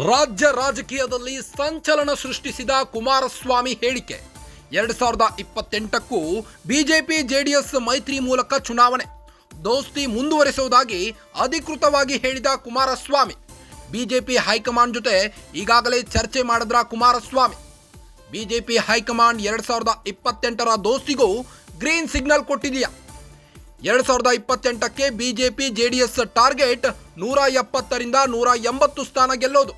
ರಾಜ್ಯ ರಾಜಕೀಯದಲ್ಲಿ ಸಂಚಲನ ಸೃಷ್ಟಿಸಿದ ಕುಮಾರಸ್ವಾಮಿ ಹೇಳಿಕೆ. 2028ಕ್ಕೂ ಬಿಜೆಪಿ ಜೆಡಿಎಸ್ ಮೈತ್ರಿ ಮೂಲಕ ಚುನಾವಣೆ ದೋಸ್ತಿ ಮುಂದುವರಿಸುವುದಾಗಿ ಅಧಿಕೃತವಾಗಿ ಹೇಳಿದ ಕುಮಾರಸ್ವಾಮಿ. ಬಿಜೆಪಿ ಹೈಕಮಾಂಡ್ ಜೊತೆ ಈಗಾಗಲೇ ಚರ್ಚೆ ಮಾಡಿದ್ರ ಕುಮಾರಸ್ವಾಮಿ. ಬಿಜೆಪಿ ಹೈಕಮಾಂಡ್ 2028ರ ದೋಸ್ತಿಗೂ ಗ್ರೀನ್ ಸಿಗ್ನಲ್ ಕೊಟ್ಟಿದೆಯಾ? 2028ಕ್ಕೆ ಬಿಜೆಪಿ ಜೆಡಿಎಸ್ ಟಾರ್ಗೆಟ್ 170ರಿಂದ 180 ಸ್ಥಾನ ಗೆಲ್ಲೋದು.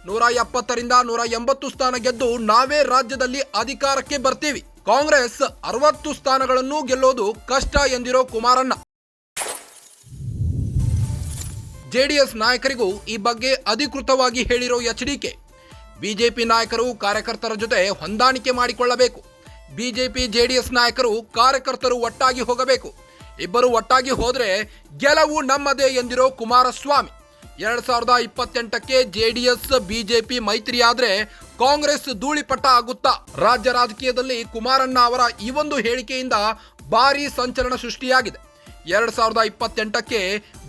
170ರಿಂದ 180 ಸ್ಥಾನ ಗೆದ್ದು ನಾವೇ ರಾಜ್ಯದಲ್ಲಿ ಅಧಿಕಾರಕ್ಕೆ ಬರ್ತೀವಿ. ಕಾಂಗ್ರೆಸ್ 60 ಸ್ಥಾನಗಳನ್ನು ಗೆಲ್ಲೋದು ಕಷ್ಟ ಎಂದಿರೋ ಕುಮಾರಣ್ಣ. ಜೆಡಿಎಸ್ ನಾಯಕರಿಗೂ ಈ ಬಗ್ಗೆ ಅಧಿಕೃತವಾಗಿ ಹೇಳಿರೋ ಎಚ್ಡಿಕೆ. ಬಿಜೆಪಿ ನಾಯಕರು ಕಾರ್ಯಕರ್ತರ ಜೊತೆ ಹೊಂದಾಣಿಕೆ ಮಾಡಿಕೊಳ್ಳಬೇಕು. ಬಿಜೆಪಿ ಜೆಡಿಎಸ್ ನಾಯಕರು ಕಾರ್ಯಕರ್ತರು ಒಟ್ಟಾಗಿ ಹೋಗಬೇಕು. ಇಬ್ಬರು ಒಟ್ಟಾಗಿ ಹೋದ್ರೆ ಗೆಲುವು ನಮ್ಮದೇ ಎಂದಿರೋ ಕುಮಾರಸ್ವಾಮಿ. 2028ಕ್ಕೆ ಜೆಡಿಎಸ್ ಬಿಜೆಪಿ ಮೈತ್ರಿ ಆದ್ರೆ ಕಾಂಗ್ರೆಸ್ ಧೂಳಿಪಟ ಆಗುತ್ತಾ? ರಾಜ್ಯ ರಾಜಕೀಯದಲ್ಲಿ ಕುಮಾರಣ್ಣ ಅವರ ಈ ಒಂದು ಹೇಳಿಕೆಯಿಂದ ಭಾರೀ ಸಂಚಲನ ಸೃಷ್ಟಿಯಾಗಿದೆ. 2028ಕ್ಕೆ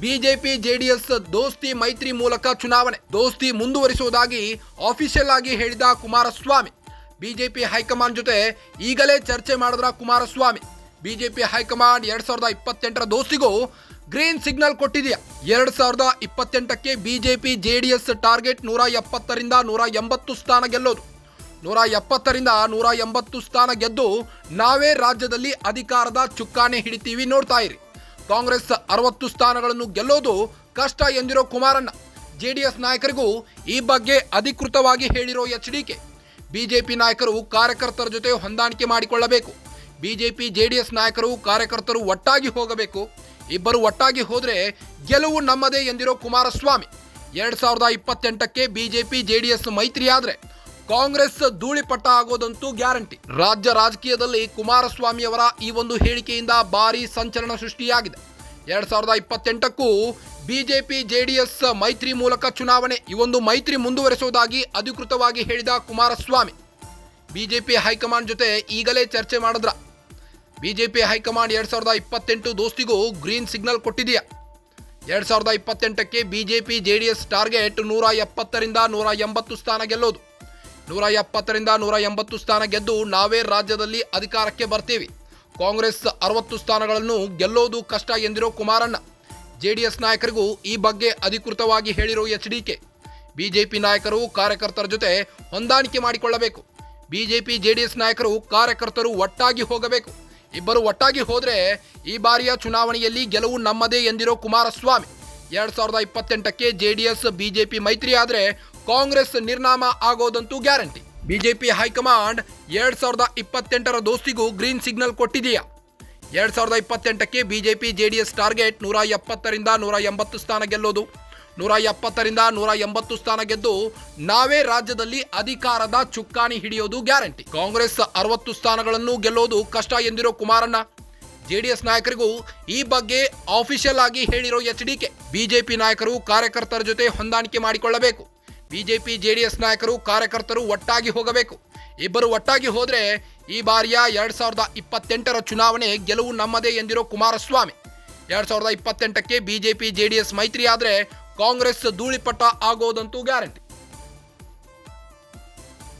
ಬಿಜೆಪಿ ಜೆಡಿಎಸ್ ದೋಸ್ತಿ ಮೈತ್ರಿ ಮೂಲಕ ಚುನಾವಣೆ ದೋಸ್ತಿ ಮುಂದುವರಿಸುವುದಾಗಿ ಆಫಿಷಿಯಲ್ ಆಗಿ ಹೇಳಿದ ಕುಮಾರಸ್ವಾಮಿ. ಬಿಜೆಪಿ ಹೈಕಮಾಂಡ್ ಜೊತೆ ಈಗಲೇ ಚರ್ಚೆ ಮಾಡಿದ್ರ ಕುಮಾರಸ್ವಾಮಿ. ಬಿಜೆಪಿ ಹೈಕಮಾಂಡ್ 2028ರ ದೋಸ್ತಿಗೂ ಗ್ರೀನ್ ಸಿಗ್ನಲ್ ಕೊಟ್ಟಿದೆಯಾ? 2028ಕ್ಕೆ ಬಿಜೆಪಿ ಜೆಡಿಎಸ್ ಟಾರ್ಗೆಟ್ 170ರಿಂದ 180 ಸ್ಥಾನ ಗೆಲ್ಲೋದು. 170ರಿಂದ 180 ಸ್ಥಾನ ಗೆದ್ದು ನಾವೇ ರಾಜ್ಯದಲ್ಲಿ ಅಧಿಕಾರದ ಚುಕ್ಕಾಣಿ ಹಿಡಿತೀವಿ, ನೋಡ್ತಾ ಇರಿ. ಕಾಂಗ್ರೆಸ್ 60 ಸ್ಥಾನಗಳನ್ನು ಗೆಲ್ಲೋದು ಕಷ್ಟ ಎಂದಿರೋ ಕುಮಾರಣ್ಣ. ಜೆಡಿಎಸ್ ನಾಯಕರಿಗೂ ಈ ಬಗ್ಗೆ ಅಧಿಕೃತವಾಗಿ ಹೇಳಿರೋ ಎಚ್ಡಿಕೆ. ಬಿಜೆಪಿ ನಾಯಕರು ಕಾರ್ಯಕರ್ತರ ಜೊತೆ ಹೊಂದಾಣಿಕೆ ಮಾಡಿಕೊಳ್ಳಬೇಕು. ಬಿಜೆಪಿ ಜೆಡಿಎಸ್ ನಾಯಕರು ಕಾರ್ಯಕರ್ತರು ಒಟ್ಟಾಗಿ ಹೋಗಬೇಕು. ಇಬ್ಬರು ಒಟ್ಟಾಗಿ ಹೋದ್ರೆ ಗೆಲುವು ನಮ್ಮದೇ ಎಂದಿರೋ ಕುಮಾರಸ್ವಾಮಿ. 2028ಕ್ಕೆ ಬಿಜೆಪಿ ಜೆಡಿಎಸ್ ಮೈತ್ರಿ ಆದ್ರೆ ಕಾಂಗ್ರೆಸ್ ಧೂಳಿಪಟ ಆಗೋದಂತೂ ಗ್ಯಾರಂಟಿ. ರಾಜ್ಯ ರಾಜಕೀಯದಲ್ಲಿ ಕುಮಾರಸ್ವಾಮಿ ಅವರ ಈ ಒಂದು ಹೇಳಿಕೆಯಿಂದ ಭಾರೀ ಸಂಚಲನ ಸೃಷ್ಟಿಯಾಗಿದೆ. 2028ಕ್ಕೂ ಬಿಜೆಪಿ ಜೆಡಿಎಸ್ ಮೈತ್ರಿ ಮೂಲಕ ಚುನಾವಣೆ ಈ ಒಂದು ಮೈತ್ರಿ ಮುಂದುವರಿಸುವುದಾಗಿ ಅಧಿಕೃತವಾಗಿ ಹೇಳಿದ ಕುಮಾರಸ್ವಾಮಿ. ಬಿಜೆಪಿ ಹೈಕಮಾಂಡ್ ಜೊತೆ ಈಗಲೇ ಚರ್ಚೆ ಮಾಡಿದ್ರ. ಬಿಜೆಪಿ ಹೈಕಮಾಂಡ್ 2028 ದೋಸ್ತಿಗೂ ಗ್ರೀನ್ ಸಿಗ್ನಲ್ ಕೊಟ್ಟಿದೆಯಾ? 2028ಕ್ಕೆ ಬಿಜೆಪಿ ಜೆಡಿಎಸ್ ಟಾರ್ಗೆಟ್ 170ರಿಂದ 180 ಸ್ಥಾನ ಗೆಲ್ಲೋದು. 170ರಿಂದ 180 ಸ್ಥಾನ ಗೆದ್ದು ನಾವೇ ರಾಜ್ಯದಲ್ಲಿ ಅಧಿಕಾರಕ್ಕೆ ಬರ್ತೀವಿ. ಕಾಂಗ್ರೆಸ್ 60 ಸ್ಥಾನಗಳನ್ನು ಗೆಲ್ಲೋದು ಕಷ್ಟ ಎಂದಿರೋ ಕುಮಾರಣ್ಣ. ಜೆಡಿಎಸ್ ನಾಯಕರಿಗೂ ಈ ಬಗ್ಗೆ ಅಧಿಕೃತವಾಗಿ ಹೇಳಿರೋ ಎಚ್ಡಿಕೆ. ಬಿಜೆಪಿ ನಾಯಕರು ಕಾರ್ಯಕರ್ತರ ಜೊತೆ ಹೊಂದಾಣಿಕೆ ಮಾಡಿಕೊಳ್ಳಬೇಕು. ಬಿಜೆಪಿ ಜೆಡಿಎಸ್ ನಾಯಕರು ಕಾರ್ಯಕರ್ತರು ಒಟ್ಟಾಗಿ ಹೋಗಬೇಕು. ಇಬ್ಬರು ಒಟ್ಟಾಗಿ ಹೋದ್ರೆ ಈ ಬಾರಿಯ ಚುನಾವಣೆಯಲ್ಲಿ ಗೆಲುವು ನಮ್ಮದೇ ಎಂದಿರೋ ಕುಮಾರಸ್ವಾಮಿ. 2028ಕ್ಕೆ ಜೆಡಿಎಸ್ ಬಿಜೆಪಿ ಮೈತ್ರಿ ಆದ್ರೆ ಕಾಂಗ್ರೆಸ್ ನಿರ್ನಾಮ ಆಗೋದಂತೂ ಗ್ಯಾರಂಟಿ. ಬಿಜೆಪಿ ಹೈಕಮಾಂಡ್ 2028ರ ದೋಸ್ತಿಗೂ ಗ್ರೀನ್ ಸಿಗ್ನಲ್ ಕೊಟ್ಟಿದೆಯಾ? 2028ಕ್ಕೆ ಬಿಜೆಪಿ ಜೆಡಿಎಸ್ ಟಾರ್ಗೆಟ್ 170ರಿಂದ 180 ಸ್ಥಾನ ಗೆಲ್ಲೋದು. 170ರಿಂದ 180 ಸ್ಥಾನ ಗೆದ್ದು ನಾವೇ ರಾಜ್ಯದಲ್ಲಿ ಅಧಿಕಾರದ ಚುಕ್ಕಾಣಿ ಹಿಡಿಯೋದು ಗ್ಯಾರಂಟಿ. ಕಾಂಗ್ರೆಸ್ 60 ಸ್ಥಾನಗಳನ್ನು ಗೆಲ್ಲೋದು ಕಷ್ಟ ಎಂದಿರೋ ಕುಮಾರಣ್ಣ. ಜೆಡಿಎಸ್ ನಾಯಕರಿಗೂ ಈ ಬಗ್ಗೆ ಆಫಿಷಿಯಲ್ ಆಗಿ ಹೇಳಿರೋ ಎಚ್ಡಿಕೆ. ಬಿಜೆಪಿ ನಾಯಕರು ಕಾರ್ಯಕರ್ತರ ಜೊತೆ ಹೊಂದಾಣಿಕೆ ಮಾಡಿಕೊಳ್ಳಬೇಕು. ಬಿಜೆಪಿ ಜೆಡಿಎಸ್ ನಾಯಕರು ಕಾರ್ಯಕರ್ತರು ಒಟ್ಟಾಗಿ ಹೋಗಬೇಕು. ಇಬ್ಬರು ಒಟ್ಟಾಗಿ ಹೋದ್ರೆ ಈ ಬಾರಿಯ 2028ರ ಚುನಾವಣೆ ಗೆಲುವು ನಮ್ಮದೇ ಎಂದಿರೋ ಕುಮಾರಸ್ವಾಮಿ. 2028ಕ್ಕೆ ಬಿಜೆಪಿ ಜೆಡಿಎಸ್ ಮೈತ್ರಿ ಆದ್ರೆ ಕಾಂಗ್ರೆಸ್ ಧೂಳಿಪಟ ಆಗೋದಂತೂ ಗ್ಯಾರಂಟಿ.